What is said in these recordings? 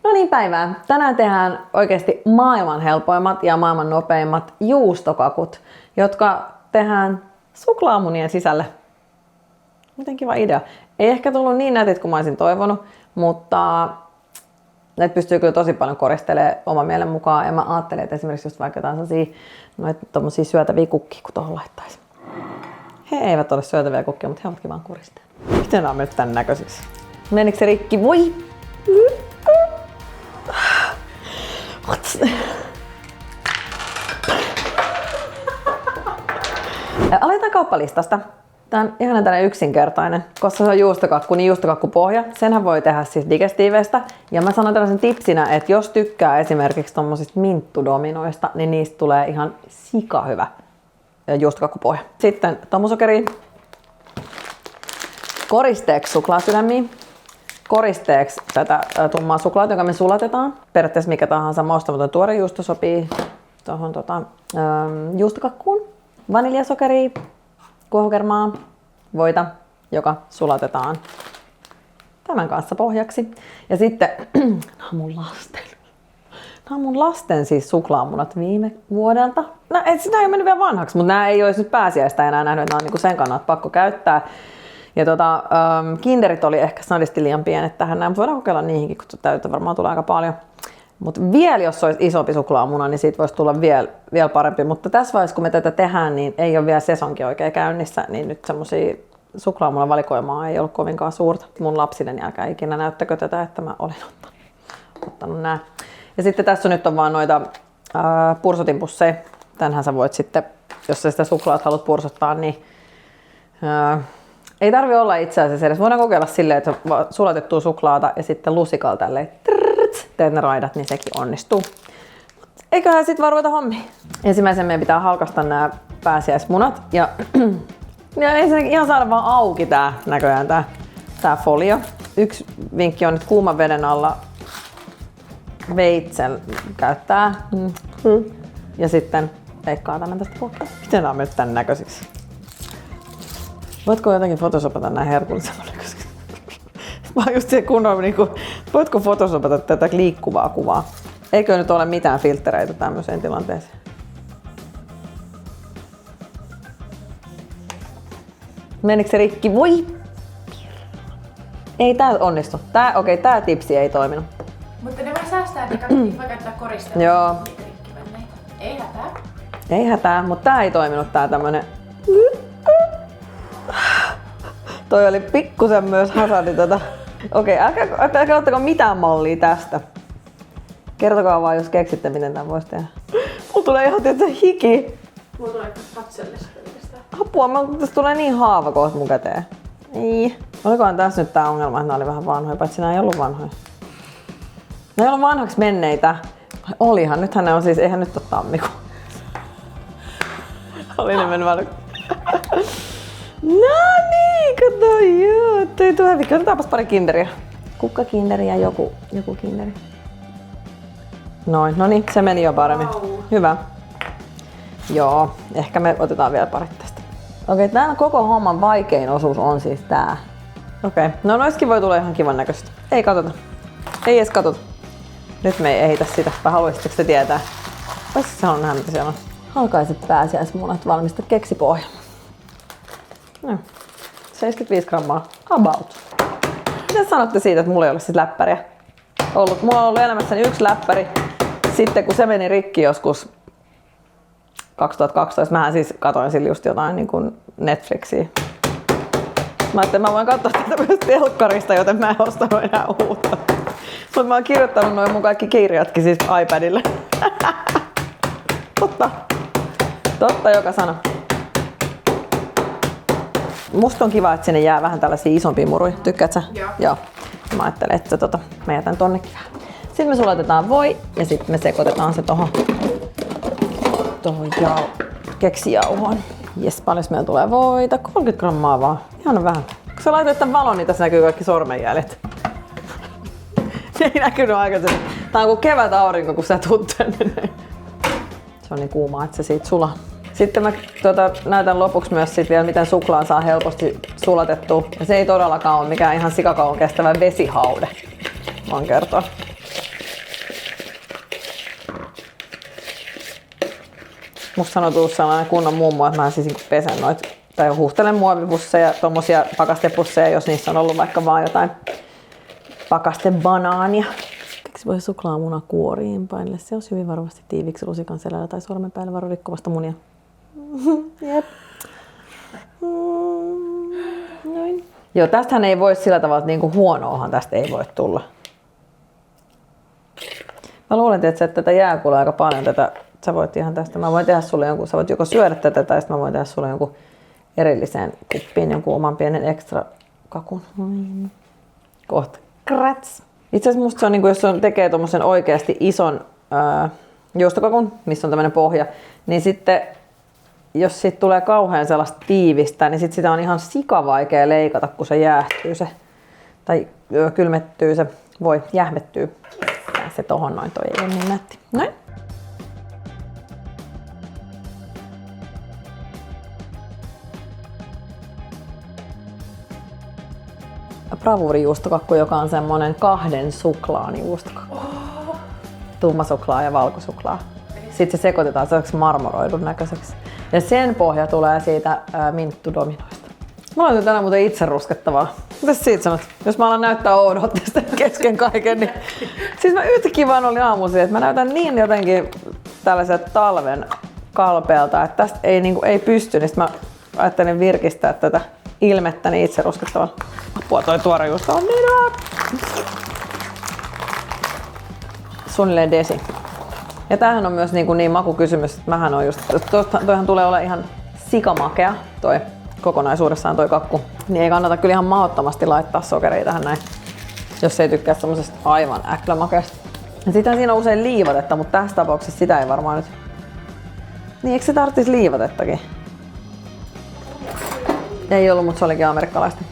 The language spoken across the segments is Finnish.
No niin, päivää. Tänään tehdään oikeasti maailman helpoimmat ja maailman nopeimmat juustokakut, jotka tehdään suklaamunien sisälle. Miten kiva idea. Ei ehkä tullut niin nätit kuin mä olisin toivonut, mutta näitä pystyy kyllä tosi paljon koristelemaan oman mielen mukaan. Ja mä ajattelin, että esimerkiksi just vaikka jotain tommosia syötäviä kukkia, kun tuohon laittaisi. He eivät ole syötäviä kukkia, mutta he ovatkin vaan koristeet. Miten nämä on mennyt tän näköisiksi? Menikö se rikki? Voi! Aletaan kauppalistasta. Tää on ihan tällainen yksinkertainen, koska se on juustokakku, niin juustokakkupohja. Senhän voi tehdä siis digestiiveistä. Ja mä sanon tällaisen tipsinä, että jos tykkää esimerkiksi tommosista minttudominoista, niin niistä tulee ihan sika hyvä juustokakkupohja. Sitten tommusokeri. Koristeeksi suklaasydämiä. Koristeeksi tätä tummaa suklaata, joka me sulatetaan. Periaatteessa mikä tahansa maustamaton tuore juusto sopii tuohon juustokakkuun. Vaniljasokeria, kuohukermaa, voita, joka sulatetaan tämän kanssa pohjaksi. Ja sitten, nämä on mun lasten siis suklaamunat viime vuodelta. No, sitä ei ole mennyt vielä vanhaksi, mutta nämä ei olisi nyt pääsiäistä enää nähnyt, että nämä on niinku sen kannalta pakko käyttää. Ja kinderit oli ehkä snadisti liian pienet tähän näin, mutta voidaan kokeilla niihinkin, kun täyttä varmaan tulee aika paljon. Mutta vielä jos olisi isompi suklaamuna, niin siitä voisi tulla vielä parempi. Mutta tässä vaiheessa, kun me tätä tehdään, niin ei ole vielä sesonki oikein käynnissä, niin nyt semmosia suklaamunan valikoimaa ei ollut kovinkaan suurta. Mun lapsiden jälkeen ikinä näyttäkö tätä, että mä olin ottanut nää. Ja sitten tässä nyt on vaan noita pursotinpusseja. Tänhän sä voit sitten, jos sä sitä suklaat haluat pursottaa, niin ei tarvi olla itse asiassa edes. Voidaan kokeilla silleen, että sulatettua suklaata ja sitten lusikalla tälleen teet ne raidat, niin sekin onnistuu. Eiköhän sit vaan ruveta hommiin. Ensimmäisen meidän pitää halkaista nämä pääsiäismunat. Ja ensinnäkin ihan saada vaan auki tää näköjään tää folio. Yksi vinkki on, että kuuman veden alla veitsen käyttää. Ja sitten leikkaa tämän tästä kohtaa. Miten nämä on mennyt tän näköisiksi? Voitko jotenkin photosopata näin herkullisella näköisiksi? Mä oon just siihen kunnon, voitko photosopata tätä liikkuvaa kuvaa? Eikö nyt ole mitään filtreitä tämmöiseen tilanteeseen? Menikö se rikki? Voi! Ei tää onnistu. Tää tipsi ei toiminut. Mutta ne voi säästää, että voi käyttää koristelua. Joo. Ei hätää. Ei hätää, mutta tää ei toiminut tää tämmönen. Toi oli pikkusen myös hasardi Okei, älkää ottako mitään mallia tästä. Kertokaa vaan, jos keksitte, miten tämän voisi tehdä. Mulla tulee ihan tietysti hiki. Mulla tulee katsellessa pelkästään. Apua, tässä tulee niin haava kohta mun käteen. Ei. Olikohan tässä nyt tää ongelma, että nää oli vähän vanhoja, paitsi nää ei ollut vanhoja. Nää ei ollut vanhaksi menneitä. Olihan, nythän ne on siis, eihän nyt ole tammikuu. Oli ne mennyt vanhaksi. No niin, kato, joo, ei tule hävikki. Otetaanpas pari kinderiä. Kukkakinderi ja joku kinderi. Noin, no niin, se meni jo paremmin. Wow. Hyvä. Joo, ehkä me otetaan vielä parit tästä. Okei, tämän koko homman vaikein osuus on siis tää. Okei, no noiskin voi tulla ihan kivan näköistä. Ei katsota. Ei edes katsota. Nyt me ei ehitä sitä. Vai haluaisitteko te tietää? Voisi sanoa nähdä, mitä siellä on. Halkaiset pääsiäismunat, valmista keksipohja. No, 75 grammaa. About. Mitä sanotte siitä, että mulla ei ole siis läppäriä? Mulla on ollut elämässäni yksi läppäri. Sitten kun se meni rikki joskus 2012, mähän siis katoin sillä just jotain niin kuin Netflixiä. Mä ajattelin, että mä voin katsoa tätä myös telkkarista, joten mä en ostanut enää uutta. Mutta mä oon kirjoittanut noin mun kaikki kirjatkin siis iPadille. Totta joka sana. Musta on kiva, että sinne jää vähän tällaisia isompia muruja. Tykkäät sä? Joo. Mä ajattelen, että mä jätän tonnekin vähän. Sitten me sulatetaan voi ja sitten me sekoitetaan se tohon keksijauhoon. Jes, paljon meillä tulee voita? 30 grammaa vaan. Ihan vähän. Kun sä laitoit tän valon, niin tässä näkyy kaikki sormenjäljet. Se ei näkynyt aikaisemmin. Tää on kuin kevät aurinko, kun sä tuut tänne. Se on niin kuumaa, että se siitä sulaa. Sitten mä näytän lopuksi myös sit vielä, miten suklaan saa helposti sulatettua. Ja se ei todellakaan ole mikään ihan sikakauan kestävä vesihaude, voin kertoa. Musta sanoo sellainen kunnon mummo, että mä siis pesen noit tai huuhtelen muovipusseja, tommosia pakastepusseja, jos niissä on ollut vaikka vaan jotain pakastebanaania. Keksi voi suklaamuna kuoriin painille. Se olisi hyvin varovasti tiiviiksi lusikan selällä tai sormen päällä varo rikkovasta munia. Jep. Noin. Joo, tästähän ei voi sillä tavalla, että niinku huonoahan tästä ei voi tulla. Mä luulen, että tätä jääkulaa aika paljon tätä. Sä voit ihan tästä. Mä voin tehdä sulle jonkun, sä voit joko syödä tätä tai sitten mä voin tehdä sulle jonkun erilliseen kuppiin jonkun oman pienen ekstra kakun. Kohta. Krats. Itse asiassa musta se on, niin kuin, jos on tekee tommosen oikeasti ison juustokakun, missä on tämmönen pohja, niin sitten jos siitä tulee kauhean sellaista tiivistä, niin sit sitä on ihan sikavaikea leikata, kun se jäähtyy se, tai kylmettyy se, voi jähmettyy. Se tohon noin, toi ei ole niin nätti. Noin. Bravuurijuustokakku, joka on semmonen 2 suklaan juustokakku. Tummasuklaa ja valkosuklaa. Sitten se sekoitetaan sellaiseksi marmoroidun näköiseksi. Ja sen pohja tulee siitä minttudominoista. Mä laitan tänään muuten itse ruskettavaa. Mitäs siitä sanot? Jos mä alan näyttää oudolta tästä kesken kaiken, niin... Siis mä yhtäkkiä vaan olin aamuisin, että mä näytän niin jotenkin tällaiset talven kalpealta, että tästä ei pysty, niin mä ajattelin virkistää tätä ilmettäni itse ruskettavalla. Apua, toi tuore juusto on niin hyvä. Suunnilleen desi. Ja tämähän on myös niin makukysymys, että mähän on just, toihan tulee olla ihan sikamakea toi kokonaisuudessaan toi kakku. Niin ei kannata kyllä ihan mahdottomasti laittaa sokeria tähän näin, jos ei tykkää semmosesta aivan äklämakeasta. Ja sitähän siinä on usein liivatetta, mutta tässä tapauksessa sitä ei varmaan nyt. Niin eikö se tarvitsisi liivatettakin? Ei ollut, mutta se olikin amerikkalaista.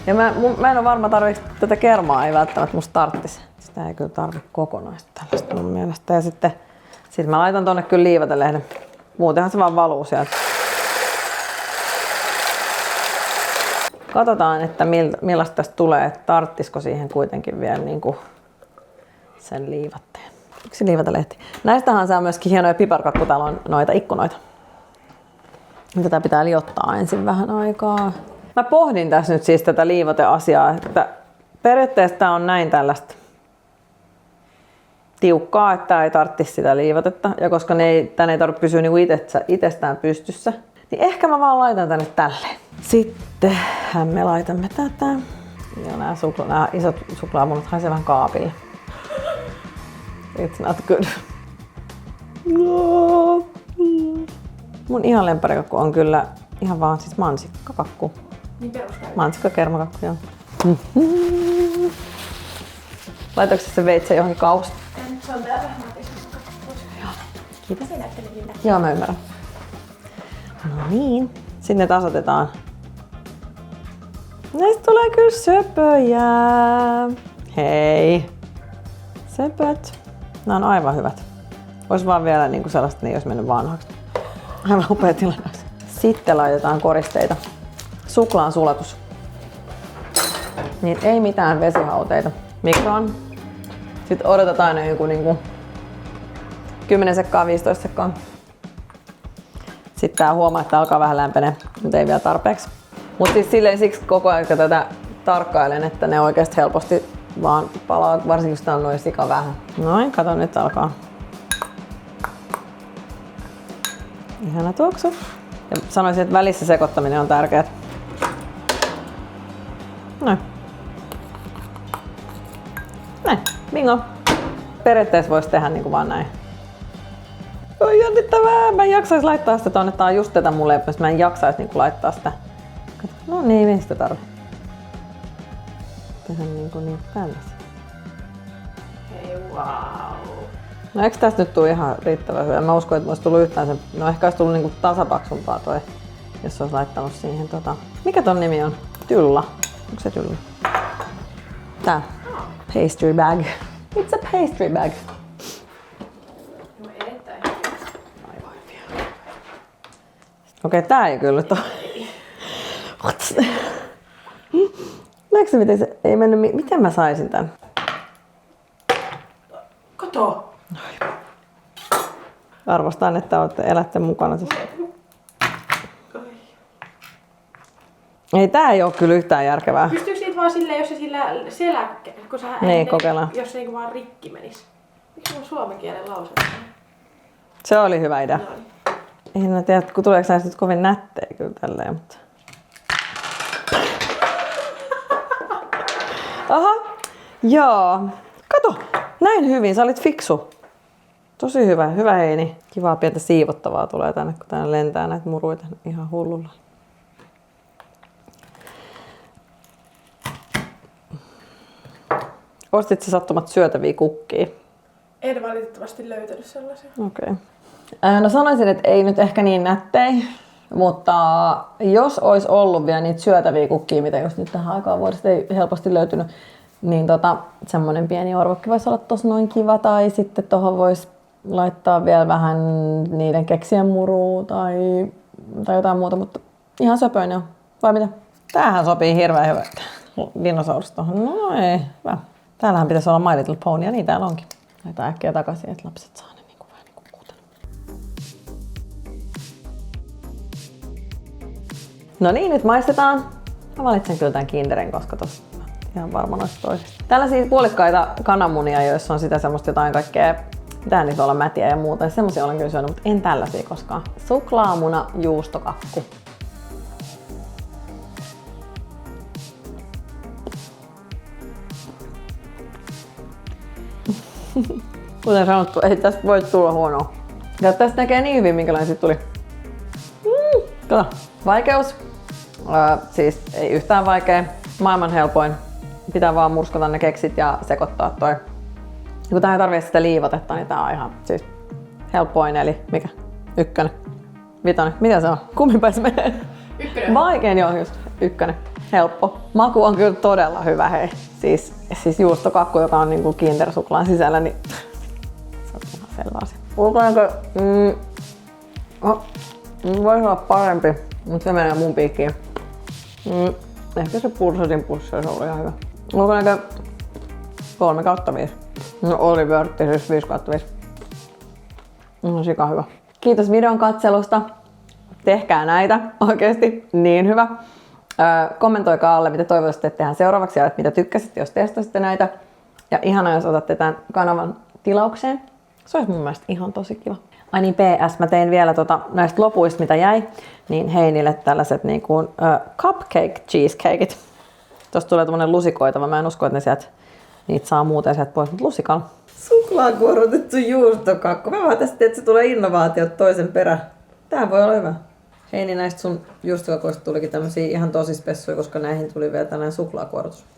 Ja mä en ole varma, tarviiko tätä kermaa, ei välttämättä musta tarttisi. Sitä ei kyllä tarvitse kokonaista tällaista mun mielestä. Ja sitten mä laitan tonne kyllä liivatelehden. Muutenhan se vaan valuu sieltä. Katsotaan, että millaista tästä tulee, että tarttisiko siihen kuitenkin vielä niinku sen liivatteen. Yksi liivatelehti. Näistähän saa myöskin hienoja piparkakkutalon noita ikkunoita. Tätä pitää liottaa ensin vähän aikaa. Mä pohdin tässä nyt siis tätä liivoteasiaa, että periaatteessa tää on näin tällaista tiukkaa, että tää ei tarvitsisi sitä liivotetta. Ja koska tän ei tarvitse pysyä niinku itsestään pystyssä, niin ehkä mä vaan laitan tänne tälleen. Sittenhän me laitamme tätä. Ja nämä isot suklaamunat haisee vähän kaapille. It's not good. No. Mun ihan lempparikakku on kyllä ihan vaan siis mansikkakakku. Niin peruskäyttö. Mansikkakermakakku, joo. Laitoinko se veitsen johonkin kausta? Se on täällä. Mä otin sen pois. Kiitos. Se näytteli kyllä. Joo, mä ymmärrän. No niin. Sitten ne tasoitetaan. Näistä tulee kyllä söpöjä. Hei. Söpöt. Nämä on aivan hyvät. Vois vaan vielä niinku sellaista, niin jos mennyt vanhaksi. Aivan upea tilanne. Sitten laitetaan koristeita. Suklaan sulatus. Niin ei mitään vesihauteita. Mikroon. Sitten odotetaan aina joku niinku 10 sekkaa, 15 sekkaa. Sitten tää huomaa, että alkaa vähän lämpenee, mutta ei vielä tarpeeksi. Mutta siis siksi koko ajan tätä tarkkailen, että ne oikeasti helposti vaan palaa, varsinkin kun sitä on noin sika vähän. Noin, kato nyt alkaa. Ihana tuoksu. Ja sanoisin, että välissä sekoittaminen on tärkeää. Noin. Näin, bingo. Periaatteessa voisi tehdä niin kuin vaan näin. On jännittävää. Mä en jaksaisi laittaa sitä tonne. Tää on just tätä mulle, jos mä en jaksaisi niin kuin laittaa sitä. No niin, ei sitä tarvitse. Tehdä niin tällaisia. Hei, wow. No eikö tästä nyt tule ihan riittävän hyvä? Mä uskon, että olisi tullut yhtään se... No ehkä olisi tullut niinku tasapaksumpaa toi, jos olisi laittanut siihen Mikä ton nimi on? Tylla. Onko se tylla? Tää. Pastry bag. It's a pastry bag. No erittäin. Aivan hyviä. Okei, tää ei kyllä nyt ole. Näetkö miten se ei mennyt? Miten mä saisin tän? Kato, Kato! Arvostan, että elätte mukana tässä. Ei, tää ei oo kyllä yhtään järkevää. Pystyykö niitä vaan silleen, jos se sillä kun sä Niin, kokeillaan. jos se niinku vaan rikki menis? Miksi mun suomen kielen lause? Se oli hyvä idea. Noin. Ei mä tiedä, kun tuleeko näistä nyt kovin nättejä kyllä tälleen, mutta... Aha, joo. Kato, näin hyvin, sä olit fiksu. Tosi hyvä, hyvä Heini. Kivaa pientä siivottavaa tulee tänne, kun tänne lentää näitä muruita ihan hullulla. Ostit sä sattumat syötäviä kukkia? En valitettavasti löytänyt sellaisia. Okei. No sanoisin, että ei nyt ehkä niin nättei, mutta jos olisi ollut vielä niitä syötäviä kukkia, mitä just nyt tähän aikaan vuodesta ei helposti löytynyt, niin semmonen pieni orvokki voisi olla tossa noin kiva, tai sitten tohon voisi laittaa vielä vähän niiden keksien murua tai jotain muuta, mutta ihan söpöinen on. Vai mitä? Tämähän sopii hirveän hyvä. Dinosaurus tohon. No ei, hyvä. Täällähän pitäisi olla My Little Pony, ja niin täällä onkin. Laitetaan äkkiä takaisin, että lapset saa ne vähän kuutella. No niin, nyt maistetaan. Mä valitsen kyllä tämän Kinderin, koska tossa ihan varma noista toisista. Tällaisia puolikkaita kananmunia, joissa on sitä semmoista jotain kaikkea, mitä niitä voi olla mätiä ja muuta. Semmoisia olen kyllä syönyt, mutta en tällaisia koskaan. Suklaamuna juustokakku. Kuten sanottu, ei tästä voi tulla huonoa. Ja tästä näkee niin hyvin, minkälainen siitä tuli. Kato. Vaikeus. Siis ei yhtään vaikea. Maailman helpoin. Pitää vaan murskata ne keksit ja sekoittaa toi. Kun tää ei tarvitse sitä liivotetta, niin tää on ihan siis helpoin. Eli mikä? 1. 5. Mitä se on? Kummin päin se menee? 1. Vaikein, joo, just 1. Helppo. Maku on kyllä todella hyvä, hei. Siis juustokakku, joka on niinku Kinder-suklaan sisällä, niin se on ihan selvä asia. Ulkonäkö voisi olla parempi, mutta se menee mun piikkiin. Ehkä se pursatin pussi olisi ollut ihan hyvä. Ulkonäkö 3/5. No oli vörtti, siis 5/5. No sika hyvä. Kiitos videon katselusta. Tehkää näitä oikeesti niin hyvä. Kommentoikaa alle, mitä toivoisitte, että tehdään seuraavaksi ja että mitä tykkäsitte, jos testasitte näitä. Ja ihanaa, jos otatte tämän kanavan tilaukseen. Se olisi mun mielestä ihan tosi kiva. Ai niin, PS, mä tein vielä näistä lopuista, mitä jäi, niin Heinille tällaiset niin kuin, cupcake cheesecakeit. Tuosta tulee tämmönen lusikoitava. Mä en usko, että niitä saa muuten sieltä pois, mutta lusikalla. Suklaakuorotettu juustokakku. Mä vaan tästä, että se tulee innovaatiot toisen perään. Tää voi olla hyvä. Heini, näistä sun juustokakoista tulikin tämmösiä ihan tosi spessuja, koska näihin tuli vielä tällainen suklaakuorotus.